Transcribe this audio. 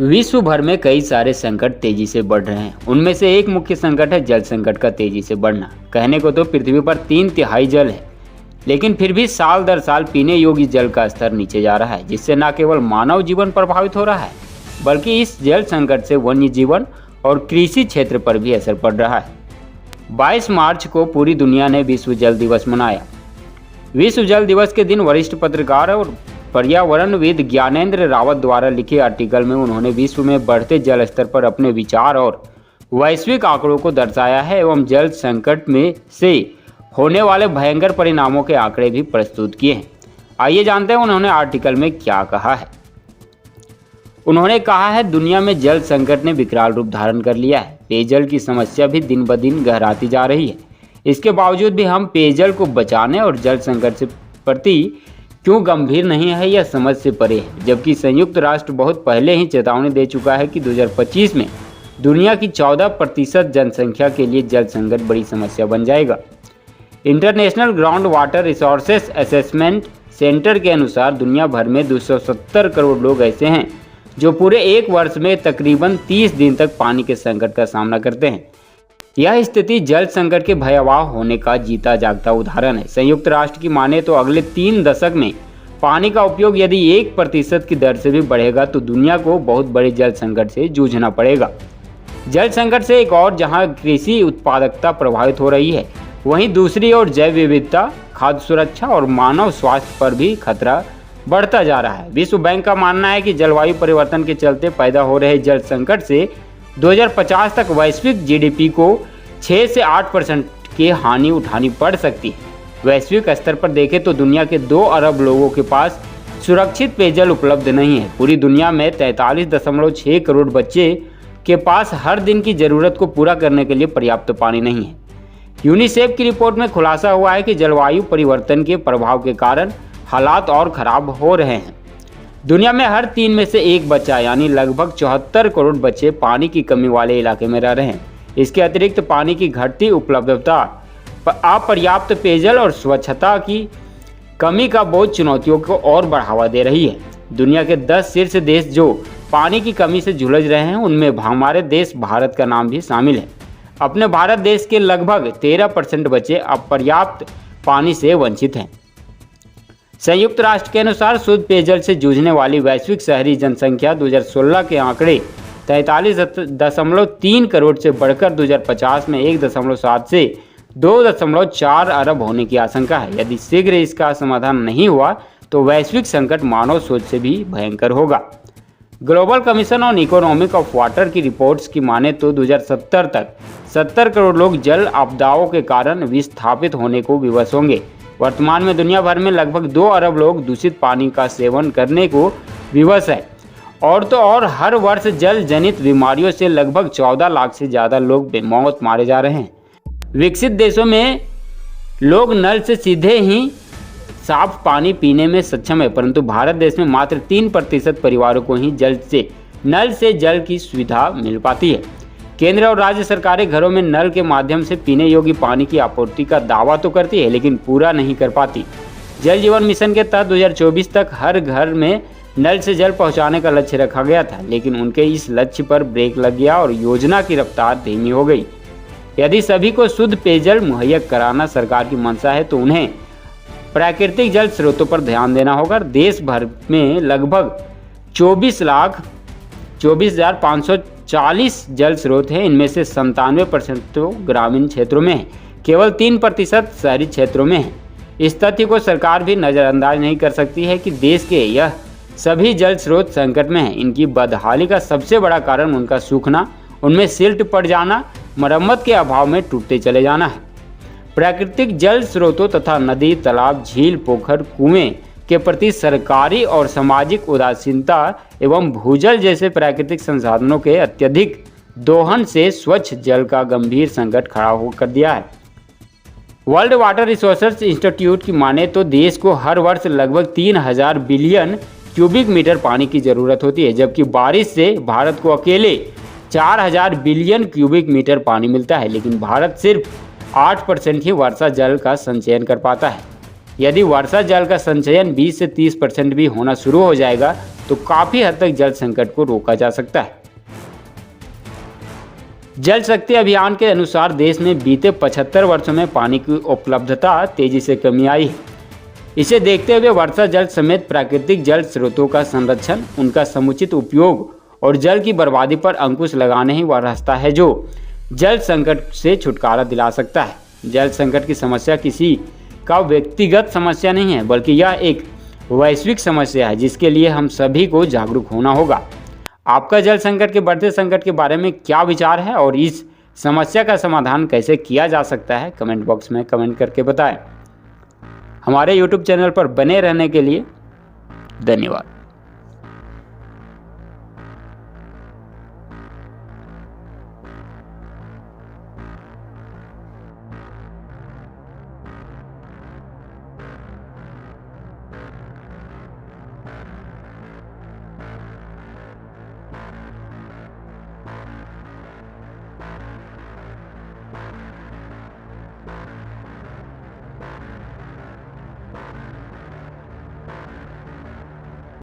विश्व भर में कई सारे संकट तेजी से बढ़ रहे हैं। उनमें से एक मुख्य संकट है जल संकट का तेजी से बढ़ना। कहने को तो पृथ्वी पर 3/3 जल है, लेकिन फिर भी साल दर साल पीने योग्य जल का स्तर नीचे जा रहा है, जिससे न केवल मानव जीवन प्रभावित हो रहा है, बल्कि इस जल संकट से वन्य जीवन और कृषि क्षेत्र पर भी असर पड़ रहा है। 22 मार्च को पूरी दुनिया ने विश्व जल दिवस मनाया। विश्व जल दिवस के दिन वरिष्ठ पत्रकार और पर्यावरणविद ज्ञानेंद्र रावत द्वारा लिखे आर्टिकल में उन्होंने विश्व में बढ़ते जल स्तर पर अपने विचार और वैश्विक आंकड़ों को दर्शाया है एवं जल संकट में से होने वाले भयंकर परिणामों के आंकड़े भी प्रस्तुत किए हैं। आइए जानते हैं उन्होंने आर्टिकल में क्या कहा है। उन्होंने कहा है, दुनिया में जल संकट ने विकराल रूप धारण कर लिया है। पेयजल की समस्या भी दिन ब दिन गहराती जा रही है। इसके बावजूद भी हम पेयजल को बचाने और जल संकट से प्रति क्यों गंभीर नहीं है, यह समझ से परे है। जबकि संयुक्त राष्ट्र बहुत पहले ही चेतावनी दे चुका है कि 2025 में दुनिया की 14% जनसंख्या के लिए जल संकट बड़ी समस्या बन जाएगा। International ground water resources assessment centre के अनुसार दुनिया भर में 270 करोड़ लोग ऐसे हैं जो पूरे एक वर्ष में तकरीबन 30 दिन तक पानी के संकट का सामना करते हैं। यह स्थिति जल संकट के भयावह होने का जीता जागता उदाहरण है। संयुक्त राष्ट्र की माने तो अगले 3 दशक में पानी का उपयोग यदि 1% की दर से भी बढ़ेगा तो दुनिया को बहुत बड़े जल संकट से जूझना पड़ेगा। जल संकट से एक और जहां कृषि उत्पादकता प्रभावित हो रही है, वहीं दूसरी ओर जैव विविधता, खाद्य सुरक्षा और मानव स्वास्थ्य पर भी खतरा बढ़ता जा रहा है। विश्व बैंक का मानना है कि जलवायु परिवर्तन के चलते पैदा हो रहे जल संकट से 2050 तक वैश्विक जीडीपी को 6 से 8% की हानि उठानी पड़ सकती है। वैश्विक स्तर पर देखें तो दुनिया के 2 अरब लोगों के पास सुरक्षित पेयजल उपलब्ध नहीं है। पूरी दुनिया में 43.6 करोड़ बच्चे के पास हर दिन की ज़रूरत को पूरा करने के लिए पर्याप्त पानी नहीं है। यूनिसेफ की रिपोर्ट में खुलासा हुआ है कि जलवायु परिवर्तन के प्रभाव के कारण हालात और खराब हो रहे हैं। दुनिया में हर 3 में से 1 बच्चा यानी लगभग 74 करोड़ बच्चे पानी की कमी वाले इलाके में रह रहे हैं। इसके अतिरिक्त पानी की घटती उपलब्धता, अपर्याप्त पेयजल और स्वच्छता की कमी का बोझ चुनौतियों को और बढ़ावा दे रही है। दुनिया के 10 शीर्ष देश जो पानी की कमी से जूझ रहे हैं, उनमें हमारे देश भारत का नाम भी शामिल है। अपने भारत देश के लगभग 13% बच्चे अपर्याप्त पानी से वंचित हैं। संयुक्त राष्ट्र के अनुसार शुद्ध पेयजल से जूझने वाली वैश्विक शहरी जनसंख्या 2016 के आंकड़े 43.3 करोड़ से बढ़कर 2050 में 1.7 से 2.4 अरब होने की आशंका है। यदि शीघ्र इसका समाधान नहीं हुआ तो वैश्विक संकट मानव सोच से भी भयंकर होगा। Global commission on economic of water की रिपोर्ट्स की माने तो 2070 तक 70 करोड़ लोग जल आपदाओं के कारण विस्थापित होने को विवश होंगे। वर्तमान में दुनिया भर में लगभग 2 अरब लोग दूषित पानी का सेवन करने को विवश है। और तो और हर वर्ष जल जनित बीमारियों से लगभग 14 लाख से ज़्यादा लोग बेमौत मारे जा रहे हैं। विकसित देशों में लोग नल से सीधे ही साफ पानी पीने में सक्षम है, परंतु भारत देश में मात्र 3% परिवारों को ही नल से जल की सुविधा मिल पाती है। केंद्र और राज्य सरकारें घरों में नल के माध्यम से पीने योग्य पानी की आपूर्ति का दावा तो करती है, लेकिन पूरा नहीं कर पाती। जल जीवन मिशन के तहत 2024 तक हर घर में नल से जल पहुंचाने का लक्ष्य रखा गया था, लेकिन उनके इस लक्ष्य पर ब्रेक लग गया और योजना की रफ्तार धीमी हो गई। यदि सभी को शुद्ध पेयजल मुहैया कराना सरकार की मंशा है तो उन्हें प्राकृतिक जल स्रोतों पर ध्यान देना होगा। देश भर में लगभग 24,540 जल स्रोत हैं। इनमें से 97% तो ग्रामीण क्षेत्रों में है, केवल 3% शहरी क्षेत्रों में है। इस तथ्य को सरकार भी नज़रअंदाज नहीं कर सकती है कि देश के यह सभी जल स्रोत संकट में हैं। इनकी बदहाली का सबसे बड़ा कारण उनका सूखना, उनमें सिल्ट पड़ जाना, मरम्मत के अभाव में टूटते चले जाना है। प्राकृतिक जल स्रोतों तथा नदी, तालाब, झील, पोखर, कुएं के प्रति सरकारी और सामाजिक उदासीनता एवं भूजल जैसे प्राकृतिक संसाधनों के अत्यधिक दोहन से स्वच्छ जल का गंभीर संकट खड़ा होकर दिया है। वर्ल्ड वाटर रिसोर्सेज इंस्टीट्यूट की माने तो देश को हर वर्ष लगभग 3000 बिलियन क्यूबिक मीटर पानी की ज़रूरत होती है, जबकि बारिश से भारत को अकेले 4000 बिलियन क्यूबिक मीटर पानी मिलता है, लेकिन भारत सिर्फ 8% ही वर्षा जल का संचयन कर पाता है। यदि वर्षा जल का संचयन 20 से 30% भी होना शुरू हो जाएगा तो काफ़ी हद तक जल संकट को रोका जा सकता है। जल शक्ति अभियान के अनुसार देश में बीते 75 वर्षों में पानी की उपलब्धता तेजी से कमी आई है। इसे देखते हुए वर्षा जल समेत प्राकृतिक जल स्रोतों का संरक्षण, उनका समुचित उपयोग और जल की बर्बादी पर अंकुश लगाने ही वह रास्ता है जो जल संकट से छुटकारा दिला सकता है। जल संकट की समस्या किसी का व्यक्तिगत समस्या नहीं है, बल्कि यह एक वैश्विक समस्या है जिसके लिए हम सभी को जागरूक होना होगा। आपका जल संकट के बढ़ते संकट के बारे में क्या विचार है और इस समस्या का समाधान कैसे किया जा सकता है, कमेंट बॉक्स में कमेंट करके बताएं। हमारे YouTube चैनल पर बने रहने के लिए धन्यवाद।